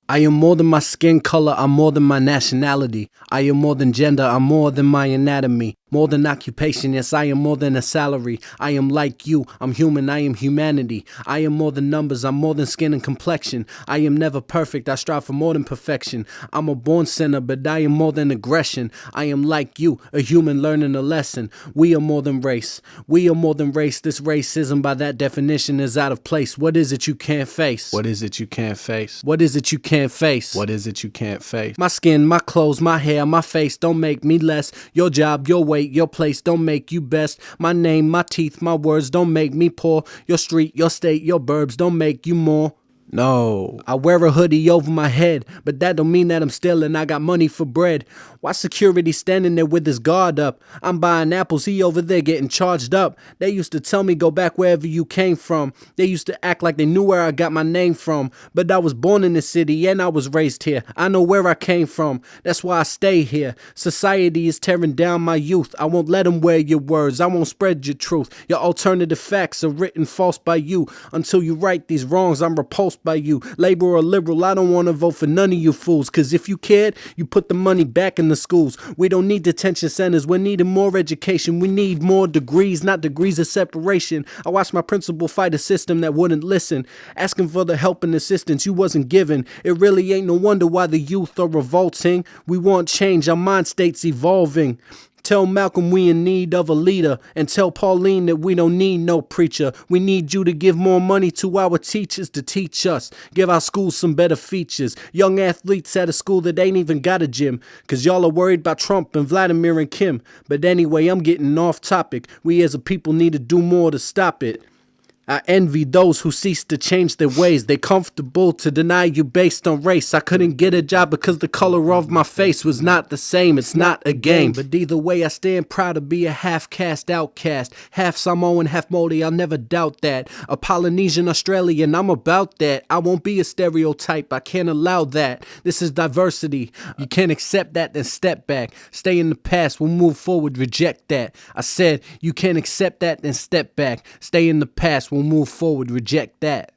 I am more than my skin color, I'm more than my nationality. I am more than gender, I'm more than my anatomy. More than occupation, yes, I am more than a salary. I am like you, I'm human, I am humanity. I am more than numbers, I'm more than skin and complexion. I am never perfect, I strive for more than perfection. I'm a born sinner, but I am more than aggression. I am like you, a human learning a lesson. We are more than race, we are more than race. This racism by that definition is out of place. What is it you can't face? What is it you can't face? What is it you can't face? What is it you can't face? My skin, my clothes, my hair, my face don't make me less. Your job, your weight, your place don't make you best. My name, my teeth, my words don't make me poor. Your street, your state, your burbs don't make you more. No. I wear a hoodie over my head, but that don't mean that I'm stealing. I got money for bread. Why security standing there with his guard up? I'm buying apples, he over there getting charged up. They used to tell me go back wherever you came from. They used to act like they knew where I got my name from. But I was born in this city and I was raised here. I know where I came from. That's why I stay here. Society is tearing down my youth. I won't let them wear your words. I won't spread your truth. Your alternative facts are written false by you. Until you right these wrongs, I'm repulsed by you. Labor or liberal, I don't want to vote for none of you fools. Cause if you cared, you put the money back in the schools. We don't need detention centers, we're needing more education. We need more degrees, not degrees of separation. I watched my principal fight a system that wouldn't listen, asking for the help and assistance you wasn't given. It really ain't no wonder why the youth are revolting. We want change, our mind state's evolving. Tell Malcolm we in need of a leader, and tell Pauline that we don't need no preacher. We need you to give more money to our teachers to teach us. Give our schools some better features. Young athletes at a school that ain't even got a gym. Cause y'all are worried about Trump and Vladimir and Kim. But anyway, I'm getting off topic. We as a people need to do more to stop it. I envy those who cease to change their ways. They comfortable to deny you based on race. I couldn't get a job because the color of my face was not the same. It's not a game. But either way, I stand proud to be a half-caste outcast. Half Samoan, half Maori, I'll never doubt that. A Polynesian Australian, I'm about that. I won't be a stereotype, I can't allow that. This is diversity. You can't accept that, then step back. Stay in the past, we'll move forward, reject that. I said, you can't accept that, then step back. Stay in the past, we'll move forward, reject that.